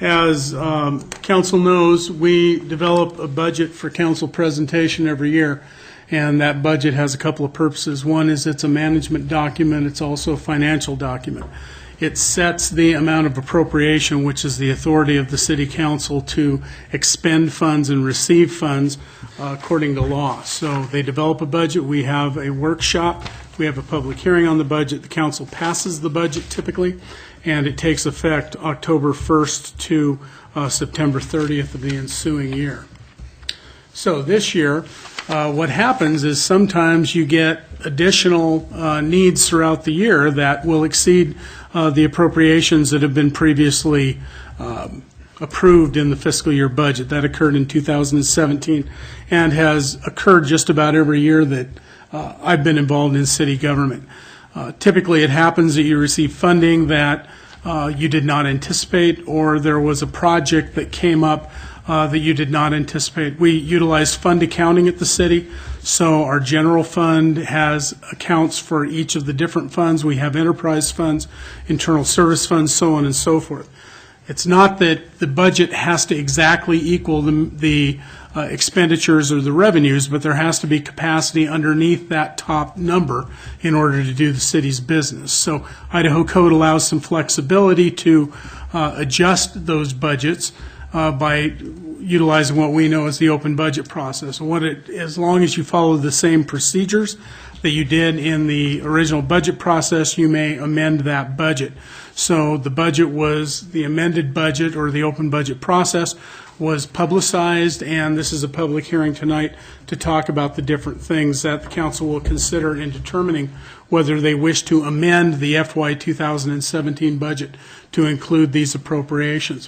As council knows, we develop a budget for council presentation every year, and that budget has a couple of purposes. One is it's a management document. It's also a financial document. It sets the amount of appropriation, which is the authority of the city council to expend funds and receive funds according to law. So they develop a budget. We have a workshop. We have a public hearing on the budget. The council passes the budget typically, and it takes effect October 1st to September 30th of the ensuing year. So this year, what happens is sometimes you get additional needs throughout the year that will exceed the appropriations that have been previously approved in the fiscal year budget. That occurred in 2017 and has occurred just about every year that I've been involved in city government. Typically it happens that you receive funding that you did not anticipate, or there was a project that came up that you did not anticipate. We utilize fund accounting at the city, so our general fund has accounts for each of the different funds. We have enterprise funds, internal service funds, so on and so forth. It's not that the budget has to exactly equal the expenditures or the revenues, but there has to be capacity underneath that top number in order to do the city's business. So Idaho Code allows some flexibility to adjust those budgets by utilizing what we know as the open budget process. As long as you follow the same procedures that you did in the original budget process, you may amend that budget. So the budget was, the amended budget or the open budget process was publicized, and this is a public hearing tonight to talk about the different things that the council will consider in determining whether they wish to amend the FY 2017 budget to include these appropriations.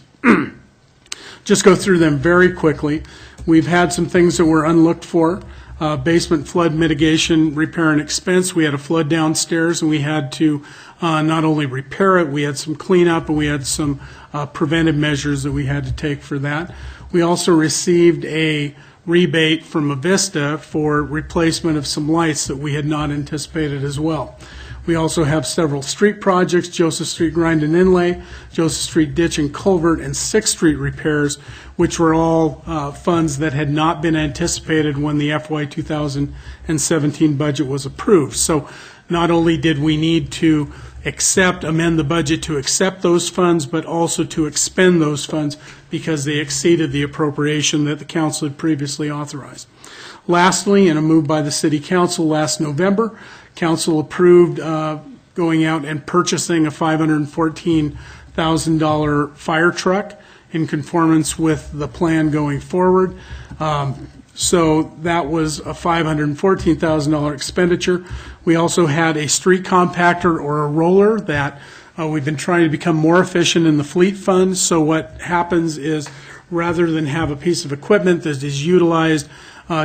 Just go through them very quickly. We've had some things that were unlooked for. Basement flood mitigation, repair and expense. We had a flood downstairs, and we had to not only repair it, we had some cleanup, and we had some preventive measures that we had to take for that. We also received a rebate from Avista for replacement of some lights that we had not anticipated as well. We also have several street projects: Joseph Street Grind and Inlay, Joseph Street Ditch and Culvert, and 6th Street repairs, which were all funds that had not been anticipated when the FY 2017 budget was approved. So not only did we need to amend the budget to accept those funds, but also to expend those funds because they exceeded the appropriation that the council had previously authorized. Lastly, in a move by the City Council last November, Council approved going out and purchasing a $514,000 fire truck in conformance with the plan going forward. So that was a $514,000 expenditure. We also had a street compactor or a roller that we've been trying to become more efficient in the fleet fund. So what happens is, rather than have a piece of equipment that is utilized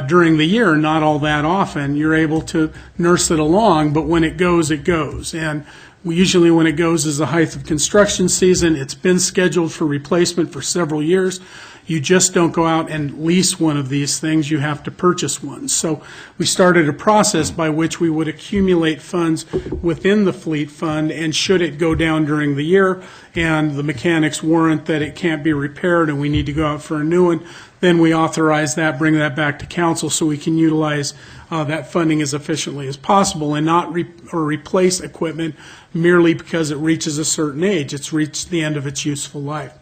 during the year, not all that often, you're able to nurse it along, but when it goes, it goes. And usually when it goes is the height of construction season. It's been scheduled for replacement for several years. You just don't go out and lease one of these things. You have to purchase one. So we started a process by which we would accumulate funds within the fleet fund, and should it go down during the year and the mechanics warrant that it can't be repaired and we need to go out for a new one, then we authorize that, bring that back to council so we can utilize that funding as efficiently as possible and not replace equipment merely because it reaches a certain age. It's reached the end of its useful life.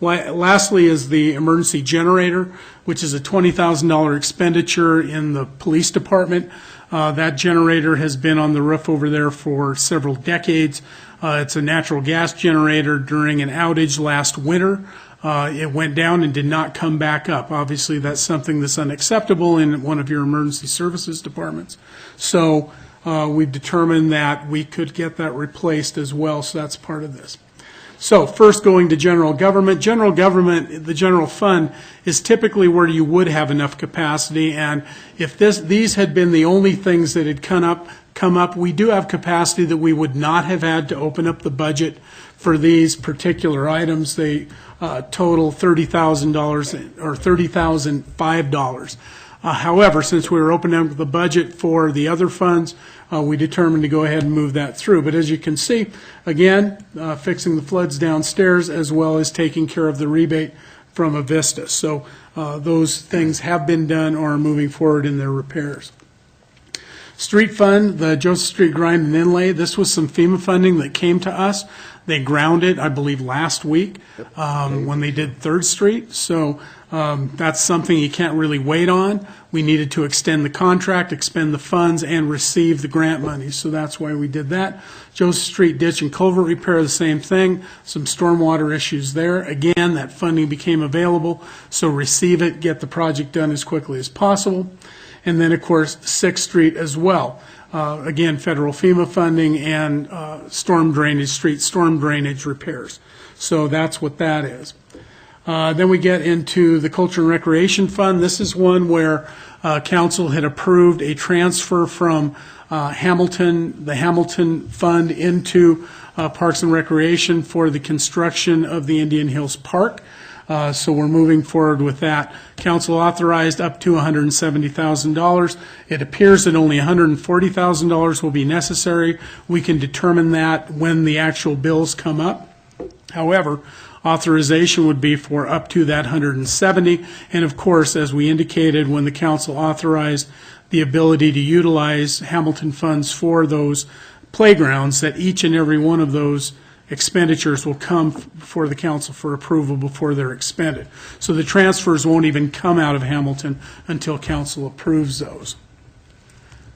Lastly is the emergency generator, which is a $20,000 expenditure in the police department. That generator has been on the roof over there for several decades. It's a natural gas generator. During an outage last winter, it went down and did not come back up. Obviously, that's something that's unacceptable in one of your emergency services departments. So we've determined that we could get that replaced as well, so that's part of this. So first, going to general government. General government, the general fund, is typically where you would have enough capacity, and if these had been the only things that had come up, we do have capacity that we would not have had to open up the budget for these particular items. They total $30,000 or $30,005. However, since we were opening up the budget for the other funds, we determined to go ahead and move that through. But as you can see, again, fixing the floods downstairs as well as taking care of the rebate from Avista. So those things have been done or are moving forward in their repairs. Street fund, the Joseph Street grind and inlay, this was some FEMA funding that came to us. They grounded, I believe, last week when they did 3rd Street. So that's something you can't really wait on. We needed to extend the contract, expend the funds, and receive the grant money. So that's why we did that. Joseph Street ditch and culvert repair, the same thing. Some stormwater issues there. Again, that funding became available. So receive it, get the project done as quickly as possible. And then, of course, 6th Street as well. Again, federal FEMA funding and street storm drainage repairs. So that's what that is. Then we get into the Culture and Recreation Fund. This is one where council had approved a transfer from the Hamilton Fund into Parks and Recreation for the construction of the Indian Hills Park. So we're moving forward with that. Council authorized up to $170,000. It appears that only $140,000 will be necessary. We can determine that when the actual bills come up. However, authorization would be for up to that $170,000. And of course, as we indicated, when the council authorized the ability to utilize Hamilton funds for those playgrounds, that each and every one of those expenditures will come before the council for approval before they're expended. So the transfers won't even come out of Hamilton until council approves those.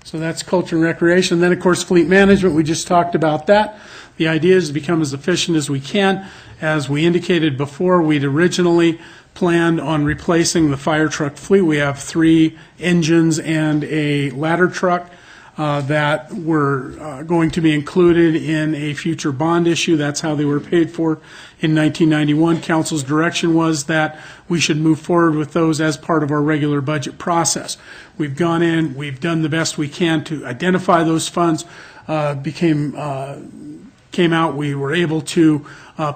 So that's Culture and Recreation. Then, of course, Fleet Management, we just talked about that. The idea is to become as efficient as we can. As we indicated before, we'd originally planned on replacing the fire truck fleet. We have 3 engines and a ladder truck that were going to be included in a future bond issue. That's how they were paid for in 1991. Council's direction was that we should move forward with those as part of our regular budget process. We've gone in, we've done the best we can to identify those funds. Came out, we were able to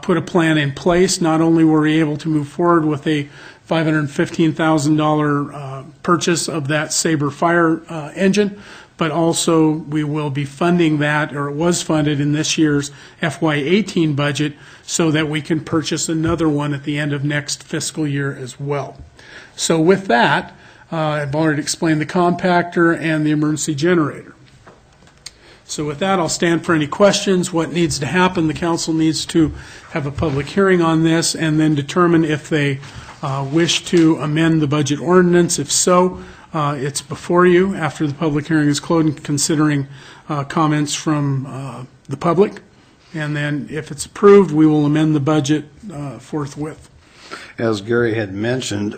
put a plan in place. Not only were we able to move forward with a $515,000 purchase of that Sabre fire engine, but also we will be funding that, or it was funded in this year's FY18 budget, so that we can purchase another one at the end of next fiscal year as well. So with that, I've already explained the compactor and the emergency generator. So with that, I'll stand for any questions. What needs to happen, the council needs to have a public hearing on this and then determine if they wish to amend the budget ordinance. If so, it's before you after the public hearing is closed, considering comments from the public. And then if it's approved, we will amend the budget forthwith. As Gary had mentioned,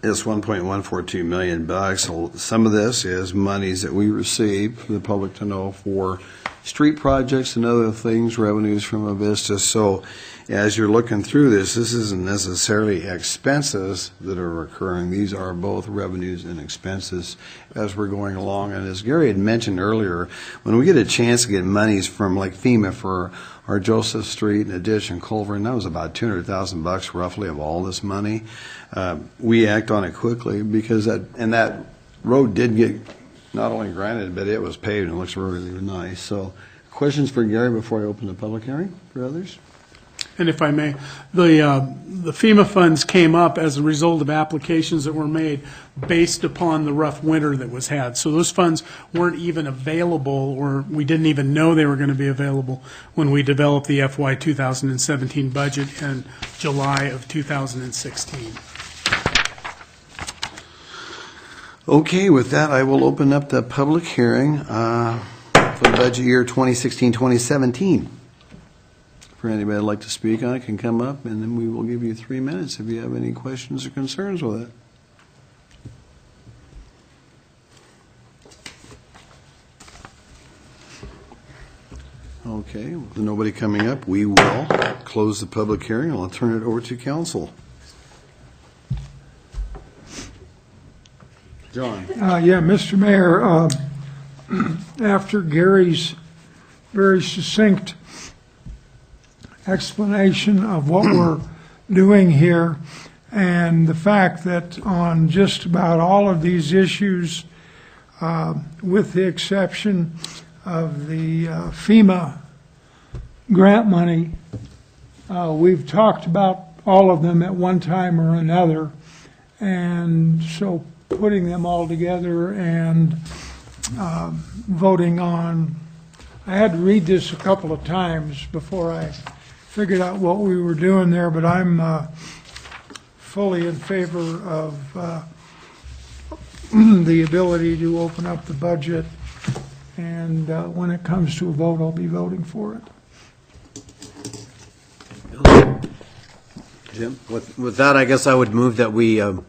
it's $1.142 million. So some of this is monies that we receive for the public to know for street projects and other things, revenues from Avista. So as you're looking through this isn't necessarily expenses that are occurring. These are both revenues and expenses as we're going along. And as Gary had mentioned earlier, when we get a chance to get monies from like FEMA for our Joseph Street and ditch and culvert, and that was about $200,000 roughly of all this money. We act on it quickly because that road did get not only granted, but it was paved and it looks really, really nice. So questions for Gary before I open the public hearing for others? And if I may, the FEMA funds came up as a result of applications that were made based upon the rough winter that was had. So those funds weren't even available, or we didn't even know they were going to be available when we developed the FY 2017 budget in July of 2016. Okay, with that, I will open up the public hearing for the budget year 2016-2017. For anybody that'd like to speak on it, can come up, and then we will give you 3 minutes if you have any questions or concerns with it. Okay, with nobody coming up, we will close the public hearing, and I'll turn it over to council. John. Yeah, Mr. Mayor, after Gary's very succinct explanation of what we're doing here and the fact that on just about all of these issues, with the exception of the FEMA grant money. We've talked about all of them at one time or another, and so putting them all together and voting on, I had to read this a couple of times before I figured out what we were doing there, but I'm fully in favor of the ability to open up the budget, and when it comes to a vote, I'll be voting for it. Jim? With that, I guess I would move that we go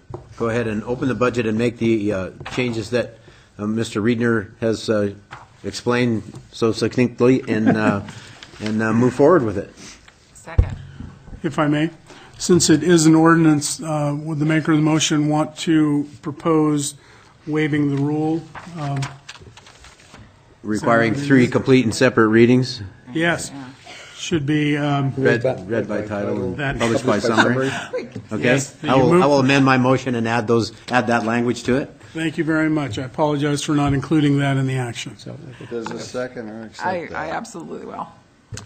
ahead and open the budget and make the changes that Mr. Reedner has explained so succinctly, and move forward with it. Second. If I may, since it is an ordinance, would the maker of the motion want to propose waiving the rule? Requiring 3 complete and separate readings, Yes, should be, read by title That- and published by summary. Okay? Yes, I will amend my motion and add that language to it. thank you very much. I apologize for not including that in the action. Does a second or accept I that? absolutely will.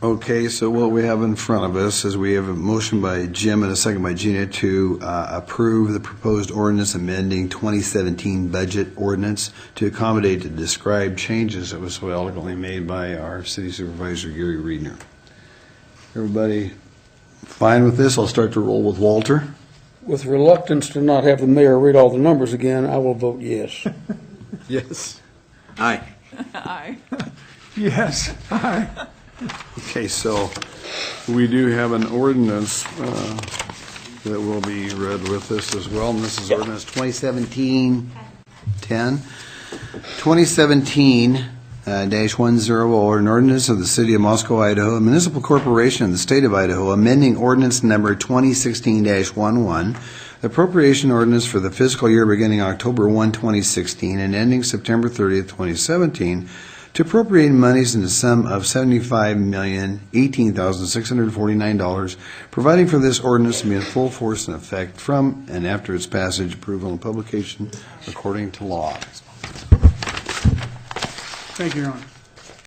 Okay, so what we have in front of us is we have a motion by Jim and a second by Gina to approve the proposed ordinance amending 2017 budget ordinance to accommodate the described changes that was so eloquently made by our city supervisor, Gary Reedner. Everybody fine with this? I'll start to roll with Walter. With reluctance to not have the mayor read all the numbers again, I will vote yes. Yes. Aye. Aye. Yes, aye. Okay, so we do have an ordinance that will be read with this as well, and this is ordinance 2017-10. 2017-10, an ordinance of the City of Moscow, Idaho, a municipal corporation of the State of Idaho, amending ordinance number 2016-11, the appropriation ordinance for the fiscal year beginning October 1, 2016, and ending September 30th, 2017, to appropriate monies in the sum of $75,018,649, providing for this ordinance to be in full force and effect from and after its passage, approval, and publication according to law. Thank you, Your Honor.